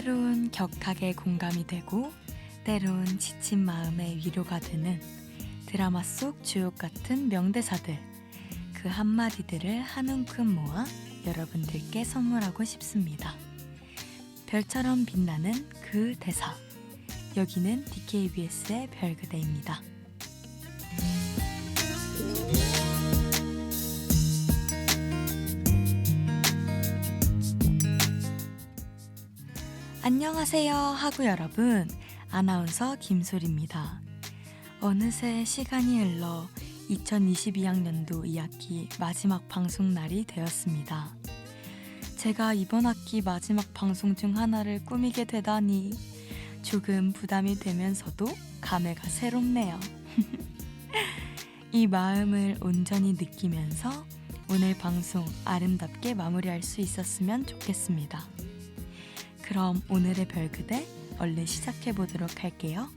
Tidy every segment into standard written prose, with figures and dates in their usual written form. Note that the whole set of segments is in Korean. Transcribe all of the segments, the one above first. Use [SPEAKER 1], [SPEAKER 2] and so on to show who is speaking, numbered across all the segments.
[SPEAKER 1] 때론 격하게 공감이 되고 때론 지친 마음에 위로가 되는 드라마 속 주옥 같은 명대사들, 그 한마디들을 한 움큼 모아 여러분들께 선물하고 싶습니다. 별처럼 빛나는 그 대사, 여기는 DKBS의 별그대입니다. 안녕하세요 하구 여러분, 아나운서 김소리입니다. 어느새 시간이 흘러 2022학년도 2학기 마지막 방송 날이 되었습니다. 제가 이번 학기 마지막 방송 중 하나를 꾸미게 되다니 조금 부담이 되면서도 감회가 새롭네요. 이 마음을 온전히 느끼면서 오늘 방송 아름답게 마무리할 수 있었으면 좋겠습니다. 그럼 오늘의 별그대 얼른 시작해보도록 할게요.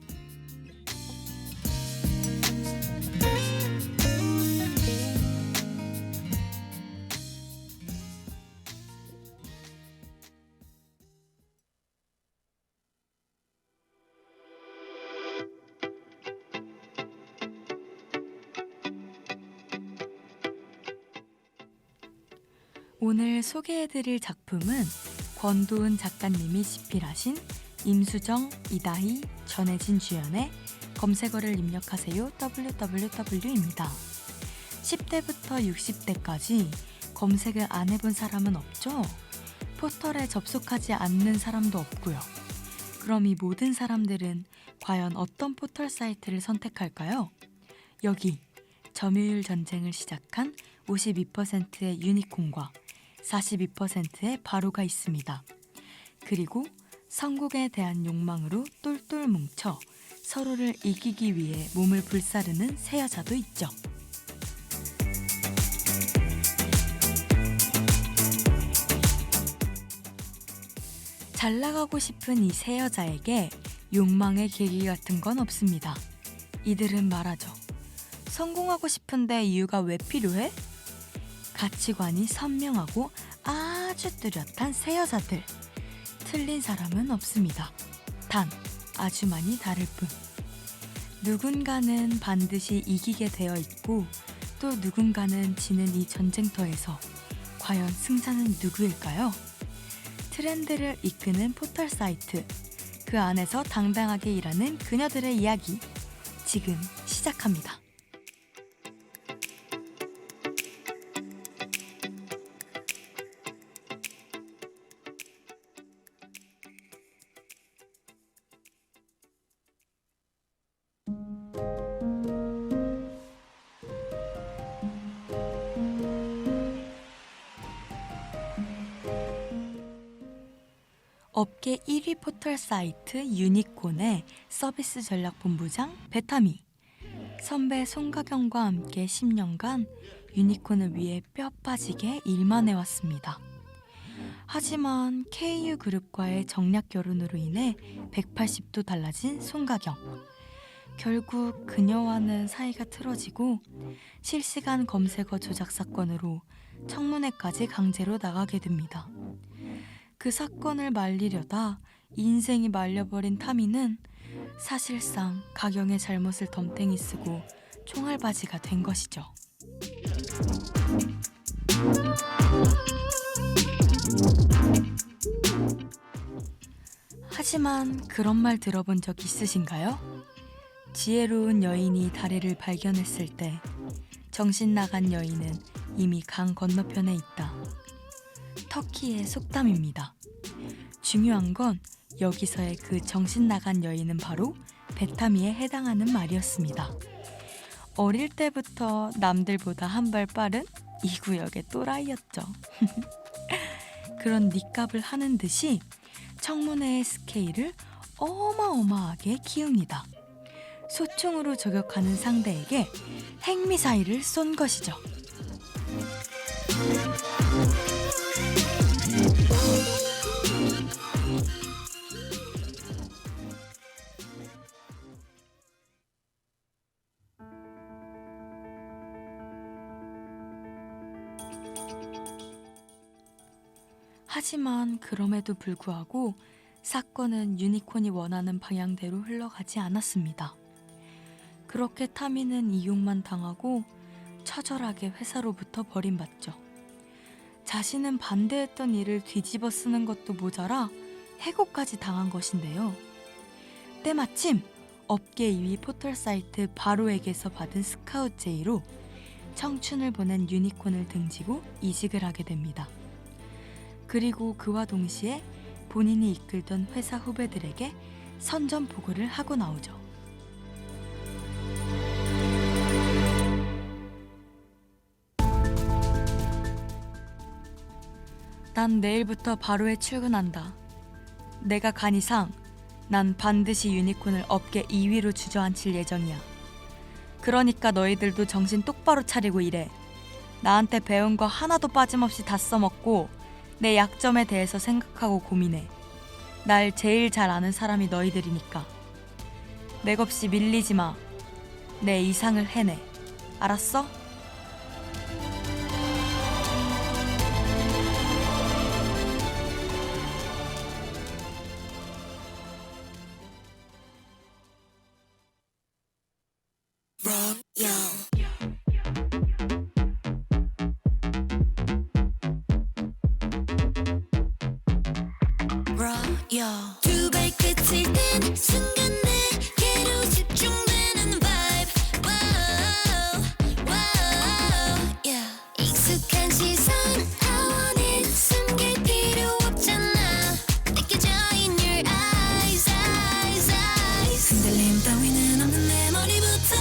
[SPEAKER 1] 오늘 소개해드릴 작품은 권도은 작가님이 집필하신 임수정, 이다희, 전혜진 주연의 검색어를 입력하세요 www입니다. 10대부터 60대까지 검색을 안 해본 사람은 없죠? 포털에 접속하지 않는 사람도 없고요. 그럼 이 모든 사람들은 과연 어떤 포털 사이트를 선택할까요? 여기 점유율 전쟁을 시작한 52%의 유니콘과 42%의 바로가 있습니다. 그리고 성공에 대한 욕망으로 똘똘 뭉쳐 서로를 이기기 위해 몸을 불사르는 새 여자도 있죠. 잘 나가고 싶은 이 새 여자에게 욕망의 계기 같은 건 없습니다. 이들은 말하죠. 성공하고 싶은데 이유가 왜 필요해? 가치관이 선명하고 아주 뚜렷한 새 여자들. 틀린 사람은 없습니다. 단 아주 많이 다를 뿐. 누군가는 반드시 이기게 되어 있고 또 누군가는 지는 이 전쟁터에서 과연 승자는 누구일까요? 트렌드를 이끄는 포털 사이트, 그 안에서 당당하게 일하는 그녀들의 이야기, 지금 시작합니다. 업계 1위 포털 사이트 유니콘의 서비스 전략 본부장 베타미. 선배 송가경과 함께 10년간 유니콘을 위해 뼈 빠지게 일만 해왔습니다. 하지만 KU그룹과의 정략 결혼으로 인해 180도 달라진 송가경. 결국 그녀와는 사이가 틀어지고 실시간 검색어 조작 사건으로 청문회까지 강제로 나가게 됩니다. 그 사건을 말리려다 인생이 말려버린 타미는 사실상 가경의 잘못을 덤탱이 쓰고 총알바지가 된 것이죠. 하지만 그런 말 들어본 적 있으신가요? 지혜로운 여인이 다리를 발견했을 때 정신 나간 여인은 이미 강 건너편에 있다. 터키의 속담입니다. 중요한 건 여기서의 그 정신 나간 여인은 바로 베타미에 해당하는 말이었습니다. 어릴 때부터 남들보다 한 발 빠른 이 구역의 또라이였죠. 그런 니값을 하는 듯이 청문회의 스케일을 어마어마하게 키웁니다. 소총으로 저격하는 상대에게 핵미사일을 쏜 것이죠. 하지만 그럼에도 불구하고 사건은 유니콘이 원하는 방향대로 흘러가지 않았습니다. 그렇게 타미는 이용만 당하고 처절하게 회사로부터 버림받죠. 자신은 반대했던 일을 뒤집어 쓰는 것도 모자라 해고까지 당한 것인데요. 때마침 업계 2위 포털 사이트 바로에게서 받은 스카웃 제의로 청춘을 보낸 유니콘을 등지고 이직을 하게 됩니다. 그리고 그와 동시에 본인이 이끌던 회사 후배들에게 선전포고를 하고 나오죠. 난 내일부터 바로에 출근한다. 내가 간 이상 난 반드시 유니콘을 업계 2위로 주저앉힐 예정이야. 그러니까 너희들도 정신 똑바로 차리고 일해. 나한테 배운 거 하나도 빠짐없이 다 써먹고 내 약점에 대해서 생각하고 고민해. 날 제일 잘 아는 사람이 너희들이니까. 맥없이 밀리지 마. 내 이상을 해내. 알았어?
[SPEAKER 2] 두 발끝을 댄 순간 내게로 집중되는 vibe. Wow, wow, yeah. 익숙한 시선 I want it. 숨길 필요 없잖아. 느껴져 in your eyes, eyes, eyes. 흔들림 따위는 없는 내 머리부터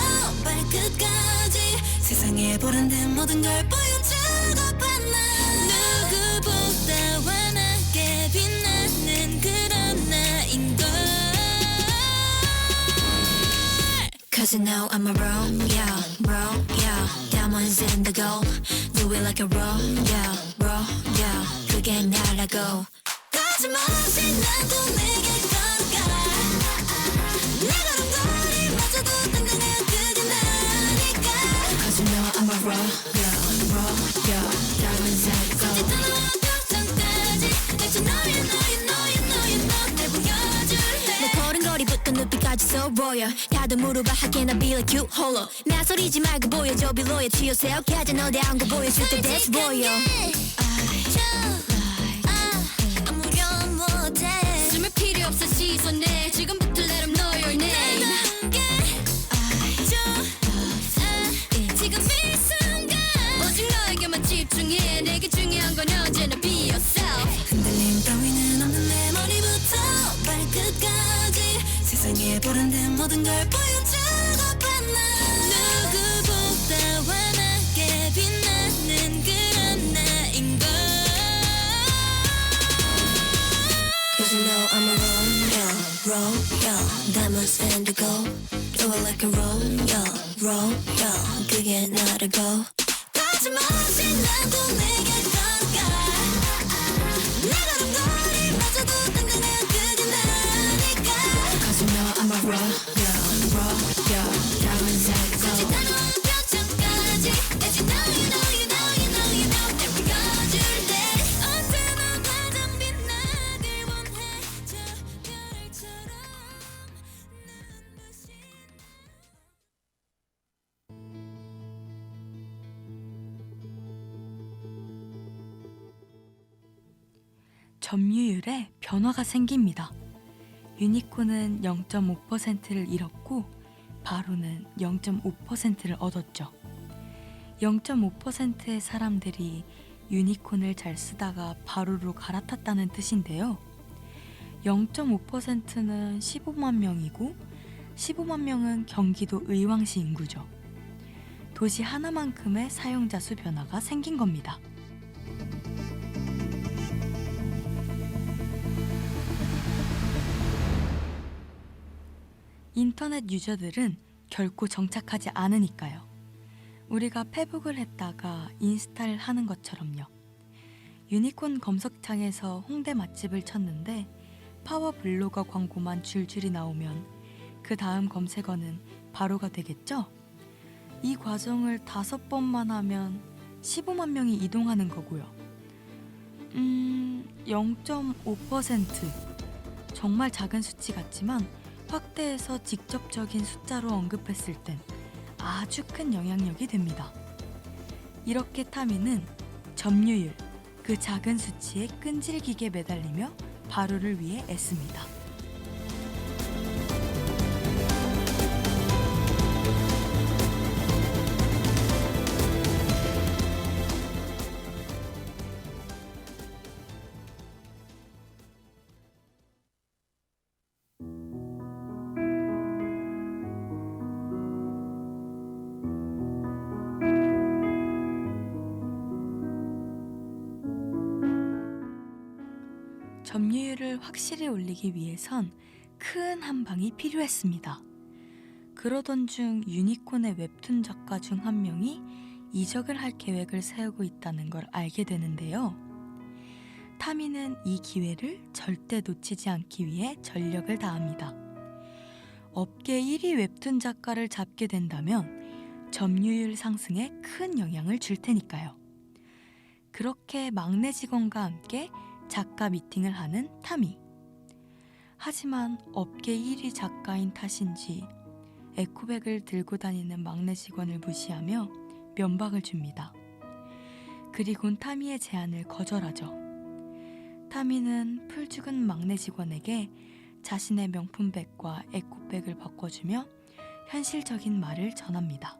[SPEAKER 2] 발끝까지 세상에 보란 듯 모든 걸 보여주고 봤나. 누구보다 환하게 빛나는 그런 나인 걸. Cause you know I'm a royal. Diamonds in the gold. Do it like a royal. 그게 나라고. 거짓말없이 나도 내게 걸어가. 내 걸음걸이마저도 당당해 그게 나니까. Cause you know I'm a royal. Diamonds in the gold. 걱정까지 같이 너의 널 보여줄래. 내 걸음걸이부터 눈빛까지 so royal. 다들 물어봐 how can I be like you 홀로. 나서리지 말고 보여줘 be loyal to yourself. 가자 너 대한 거 보여줄 때 that's royal. 아무렴 못해. 숨을 필요 없어 시선에 지금부터 let them know your name. 지금 이 순간 오직 너에게만 집중해. 내게 중요한 건 언제나 be yourself. 흔들림 따위는 없는 내 머리부터 발끝까지 세상에 보란 듯 모든 걸 보여주고 봤나. 누구보다 환하게 빛나는 그런 나인 걸. Cause you know I'm a royal. Diamonds and the gold. Do it like a royal. 그게 나라고. 거짓말없이 나도 내게 걸어가. 내 걸음걸이마저도 당당해 그게 나니까. Cause you know I'm a royal. Diamonds and the gold. 따가운 표정까지 As you know 날 보여줄래. 언제나 가장 빛나길 원해. 저 별처럼 눈부신.
[SPEAKER 1] 점유율에 변화가 생깁니다. 유니콘은 0.5%를 잃었고 바로는 0.5%를 얻었죠. 0.5%의 사람들이 유니콘을 잘 쓰다가 바로로 갈아탔다는 뜻인데요. 0.5%는 15만 명이고 15만 명은 경기도 의왕시 인구죠. 도시 하나만큼의 사용자 수 변화가 생긴 겁니다. 인터넷 유저들은 결코 정착하지 않으니까요. 우리가 페북을 했다가 인스타를 하는 것처럼요. 유니콘 검색창에서 홍대 맛집을 쳤는데 파워 블로거 광고만 줄줄이 나오면 그 다음 검색어는 바로가 되겠죠? 이 과정을 5번만 하면 15만 명이 이동하는 거고요. 0.5% 정말 작은 수치 같지만 확대해서 직접적인 숫자로 언급했을 땐 아주 큰 영향력이 됩니다. 이렇게 타미는 점유율, 그 작은 수치에 끈질기게 매달리며 바로를 위해 애씁니다. 점유율을 확실히 올리기 위해선 큰 한방이 필요했습니다. 그러던 중 유니콘의 웹툰 작가 중 한 명이 이적을 할 계획을 세우고 있다는 걸 알게 되는데요. 타미는 이 기회를 절대 놓치지 않기 위해 전력을 다합니다. 업계 1위 웹툰 작가를 잡게 된다면 점유율 상승에 큰 영향을 줄 테니까요. 그렇게 막내 직원과 함께 작가 미팅을 하는 타미. 하지만 업계 1위 작가인 탓인지 에코백을 들고 다니는 막내 직원을 무시하며 면박을 줍니다. 그리곤 타미의 제안을 거절하죠. 타미는 풀 죽은 막내 직원에게 자신의 명품백과 에코백을 바꿔주며 현실적인 말을 전합니다.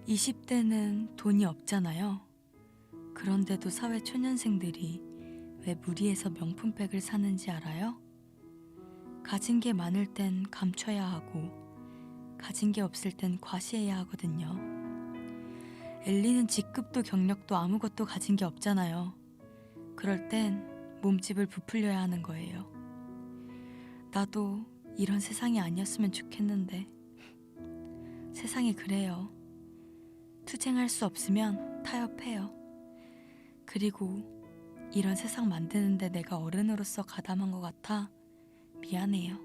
[SPEAKER 1] 20대는 돈이 없잖아요. 그런데도 사회 초년생들이 왜 무리해서 명품백을 사는지 알아요? 가진 게 많을 땐 감춰야 하고 가진 게 없을 땐 과시해야 하거든요. 엘리는 직급도 경력도 아무것도 가진 게 없잖아요. 그럴 땐 몸집을 부풀려야 하는 거예요. 나도 이런 세상이 아니었으면 좋겠는데 세상이 그래요. 투쟁할 수 없으면 타협해요. 그리고 이런 세상 만드는데 내가 어른으로서 가담한 것 같아 미안해요.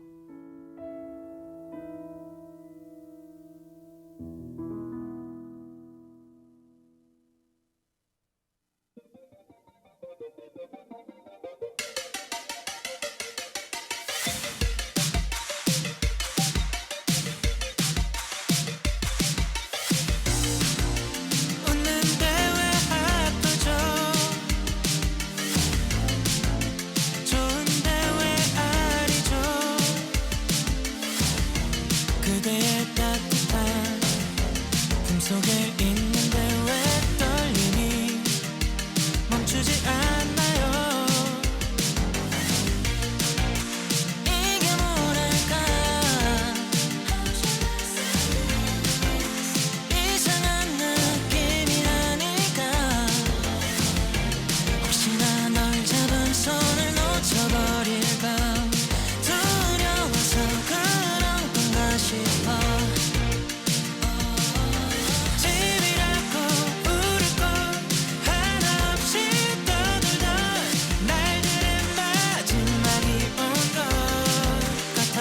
[SPEAKER 3] 웃는데 왜 아프죠? 좋은데 왜 아니죠? 그대의 따뜻한 품속에 있는데 왜 떨림이 멈추지 않나요? 이게 뭐랄까 이상한 느낌이라니까 혹시나 널 잡은 손을 놓쳐버릴까 두려워서 그런 건가 싶어 집이라고 부를 것 하나 없이 떠들던 날들의 마지막이 온 것 같아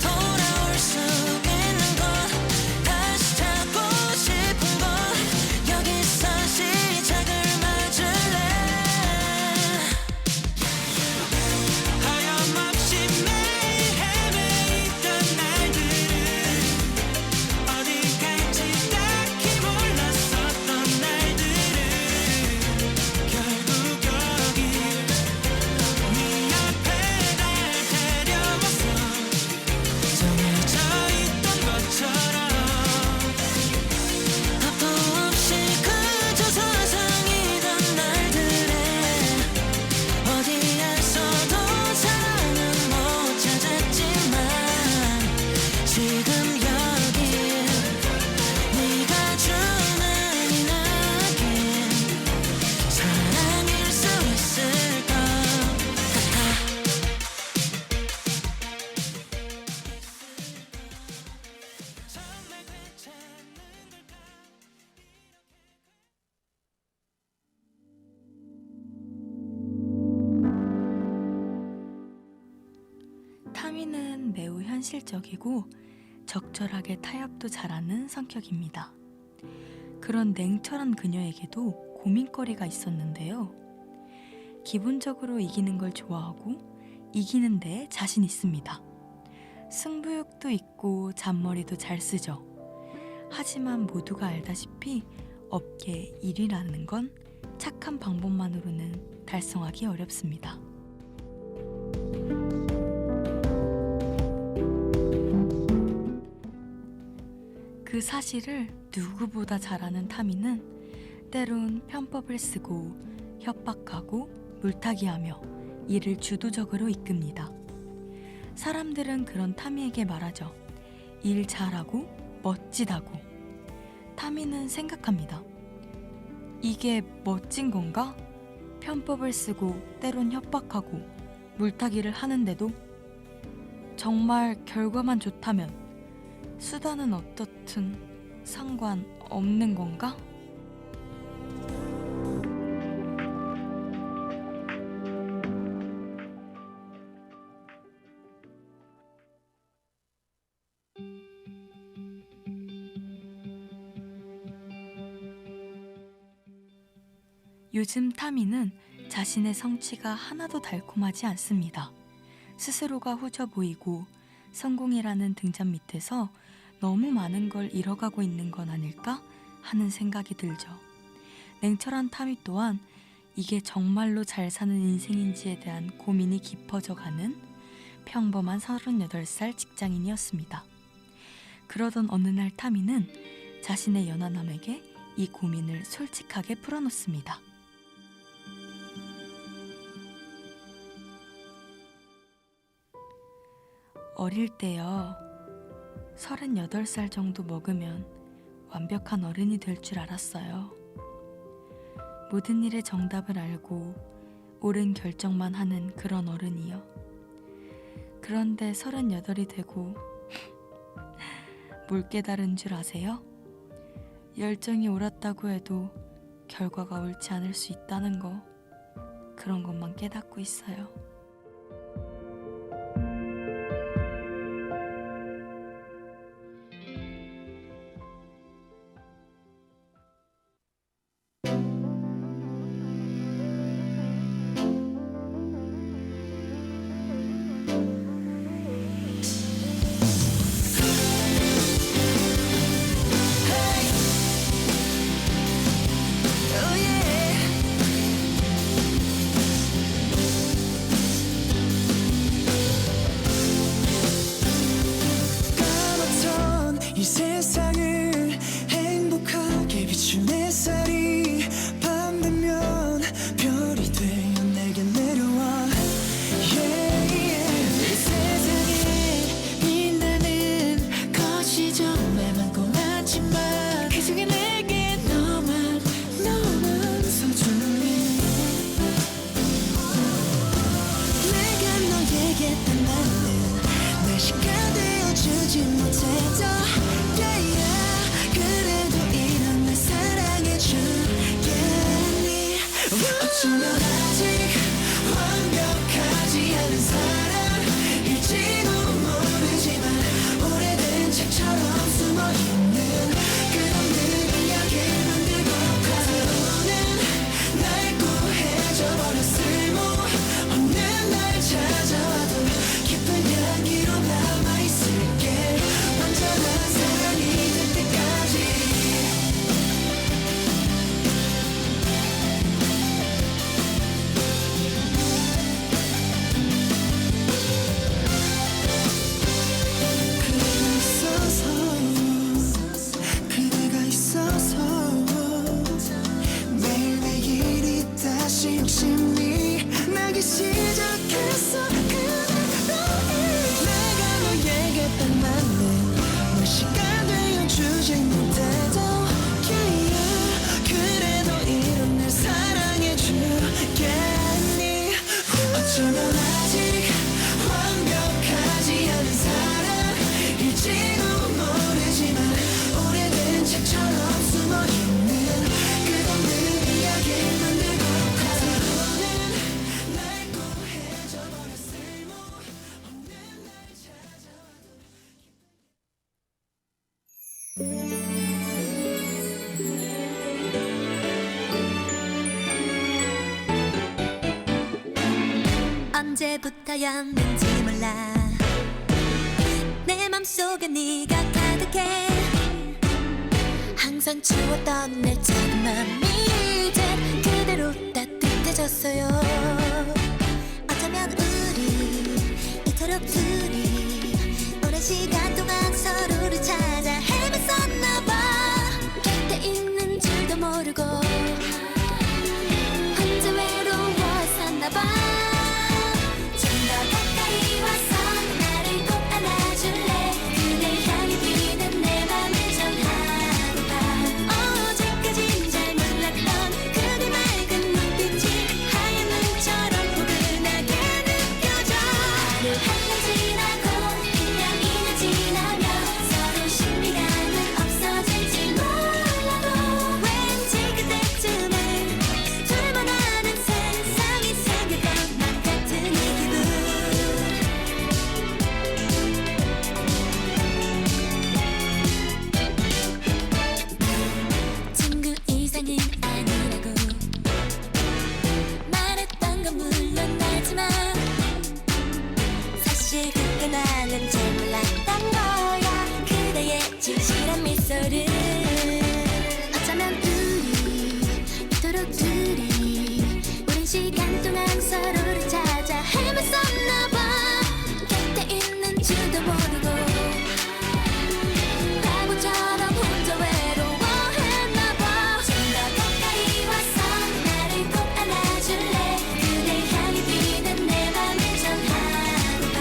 [SPEAKER 3] 돌아올 수 있는 곳 다시 찾고 싶은 곳 여기서 시작을 맞을래 하염없이 매일 헤매있던 날들은 어디 갈지 딱히 몰랐었던 날들은 결국 여기 네 앞에 날 데려와서 정해져 있던 것처럼 답도 없이 그저 상상이던 날들에 어디에서도 사랑은 못 찾았지만 지금 여기 네가 주는 이 느낌 사랑일 수 있을 것 같아 정말 괜찮은 걸까
[SPEAKER 1] 타미는 매우 현실적이고 적절하게 타협도 잘하는 성격입니다. 그런 냉철한 그녀에게도 고민거리가 있었는데요. 기본적으로 이기는 걸 좋아하고 이기는 데에 자신 있습니다. 승부욕도 있고 잔머리도 잘 쓰죠. 하지만 모두가 알다시피 업계 1위라는 건 착한 방법만으로는 달성하기 어렵습니다. 그 사실을 누구보다 잘 아는 타미는 때론 편법을 쓰고 협박하고 물타기하며 일을 주도적으로 이끕니다. 사람들은 그런 타미에게 말하죠. 일 잘하고 멋지다고. 타미는 생각합니다. 이게 멋진 건가? 편법을 쓰고 때론 협박하고 물타기를 하는데도 정말 결과만 좋다면 수단은 어떻든 상관없는 건가? 요즘 타미는 자신의 성취가 하나도 달콤하지 않습니다. 스스로가 후져 보이고 성공이라는 등잔 밑에서 너무 많은 걸 잃어가고 있는 건 아닐까 하는 생각이 들죠. 냉철한 타미 또한 이게 정말로 잘 사는 인생인지에 대한 고민이 깊어져 가는 평범한 38살 직장인이었습니다. 그러던 어느 날 타미는 자신의 연하남에게 이 고민을 솔직하게 풀어놓습니다. 어릴 때요, 38살 정도 먹으면 완벽한 어른이 될 줄 알았어요. 모든 일의 정답을 알고 옳은 결정만 하는 그런 어른이요. 그런데 38이 되고 뭘 깨달은 줄 아세요? 열정이 옳았다고 해도 결과가 옳지 않을 수 있다는 거, 그런 것만 깨닫고 있어요.
[SPEAKER 3] 이 세상을 행복하게 비춘 햇살이 밤 되면 별이 되어 내게 내려와 이 세상에 빛나는 것이 정말 많고 많지만 그 중에 내게 너만 소중해. 내가 너에게 딱 맞는 날씨가 되어주지 못해도 그래도 이런 날 사랑해주겠니. 어쩌면 아직 완벽하지 않은 사랑일지도 모르지만 오래된 책처럼 숨어있는 끝없는 이야기를 만들고 하루는 날 구해줘 버려. 쓸모없는 날 찾아와도 깊은 향기로 남아있을게. 완전한 사랑이 될 때까지. 그대가 있어서 매일매일이 다시 욕심이 나기 시작했어. 내가 너에게 딱 맞는 날씨가 되어주지 못해도 그래도 이런 날 사랑해주겠니. 어쩌면 아직 완벽하지 않은 사랑일지도 모르지만 오래된 책처럼 숨어있는 끝없는 이야기를 만들고 하루는 날 구해줘 버려. 쓸모없는 날 찾아와도
[SPEAKER 2] 언제부터였는지 몰라 내 맘속에 네가 가득해 항상 추웠던 내 작은 맘이 이제 그대로 따뜻해졌어요 어쩌면 우리 이토록 둘이 오랜 시간 동안 서로를 찾아 헤맸었나봐 곁에 있는 줄도 모르고 혼자 외로웠었나봐 좀 더 가까이 와서 나를 꼭 안아줄래 그댈 향해 뛰는 내 맘을 전하고파 어제까진 잘 몰랐던 그대 맑은 눈빛이 하얀 눈처럼 포근하게 느껴져 하루 하나 지나고 1년 2년 지나면 서로 신비감은 없어질지 몰라도 왠지 그때쯤엔 둘만 아는 세상이 생길 것만 같은 이 기분 친구 이상은 아니라고 말했던 건 물론 나지만 사실 그때 나는 잘 몰랐던 거야 그대의 진실한 미소를 어쩌면 우리 이토록 둘이 오랜 시간 동안 서로를 찾아 헤맸었나봐 곁에 있는 줄도 모르고 바보처럼 혼자 외로워했나봐 좀 더 가까이 와서 나를 꼭 안아줄래 그댈 향해 뛰는 내 맘을 전하고파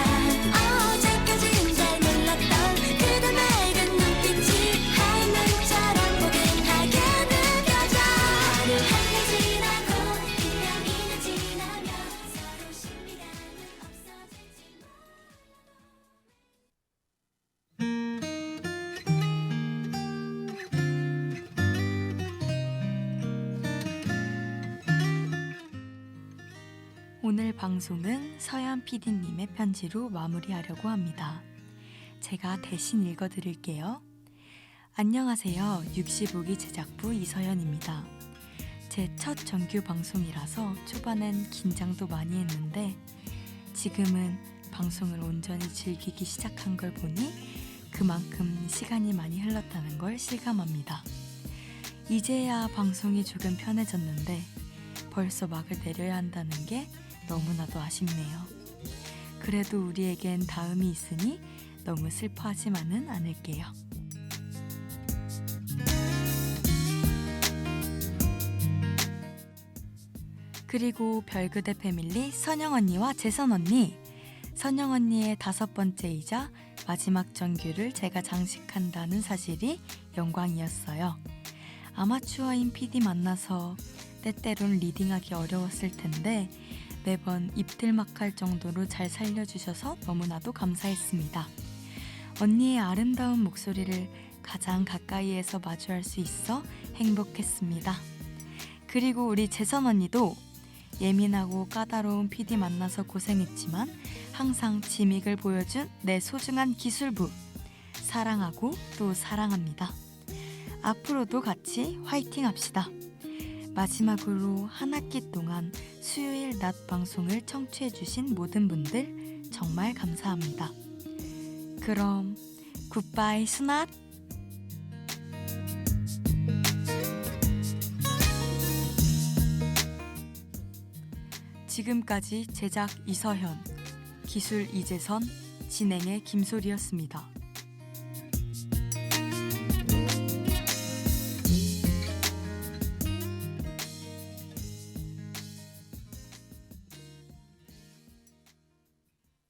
[SPEAKER 2] 어제까진 잘 몰랐던 그대 맑은 눈빛이 하얀 눈처럼 포근하게 느껴져 하루 하나 지나고 1년 2년 지나면 서로 신비감은 없어질지
[SPEAKER 1] 오늘 방송은 서연 PD님의 편지로 마무리하려고 합니다. 제가 대신 읽어드릴게요. 안녕하세요. 65기 제작부 이서연입니다. 제 첫 정규 방송이라서 초반엔 긴장도 많이 했는데 지금은 방송을 온전히 즐기기 시작한 걸 보니 그만큼 시간이 많이 흘렀다는 걸 실감합니다. 이제야 방송이 조금 편해졌는데 벌써 막을 내려야 한다는 게 너무나도 아쉽네요. 그래도 우리에겐 다음이 있으니 너무 슬퍼하지만은 않을게요. 그리고 별그대 패밀리 선영 언니와 재선 언니. 선영 언니의 5번째이자 마지막 정규를 제가 장식한다는 사실이 영광이었어요. 아마추어인 PD 만나서 때때론 리딩하기 어려웠을 텐데 매번 입틀막할 정도로 잘 살려주셔서 너무나도 감사했습니다. 언니의 아름다운 목소리를 가장 가까이에서 마주할 수 있어 행복했습니다. 그리고 우리 재선 언니도 예민하고 까다로운 PD 만나서 고생했지만 항상 지믹을 보여준 내 소중한 기술부 사랑하고 또 사랑합니다. 앞으로도 같이 화이팅 합시다. 마지막으로 한 학기 동안 수요일 낮 방송을 청취해주신 모든 분들 정말 감사합니다. 그럼 굿바이 수낫. 지금까지 제작 이서현, 기술 이재선, 진행의 김소리였습니다.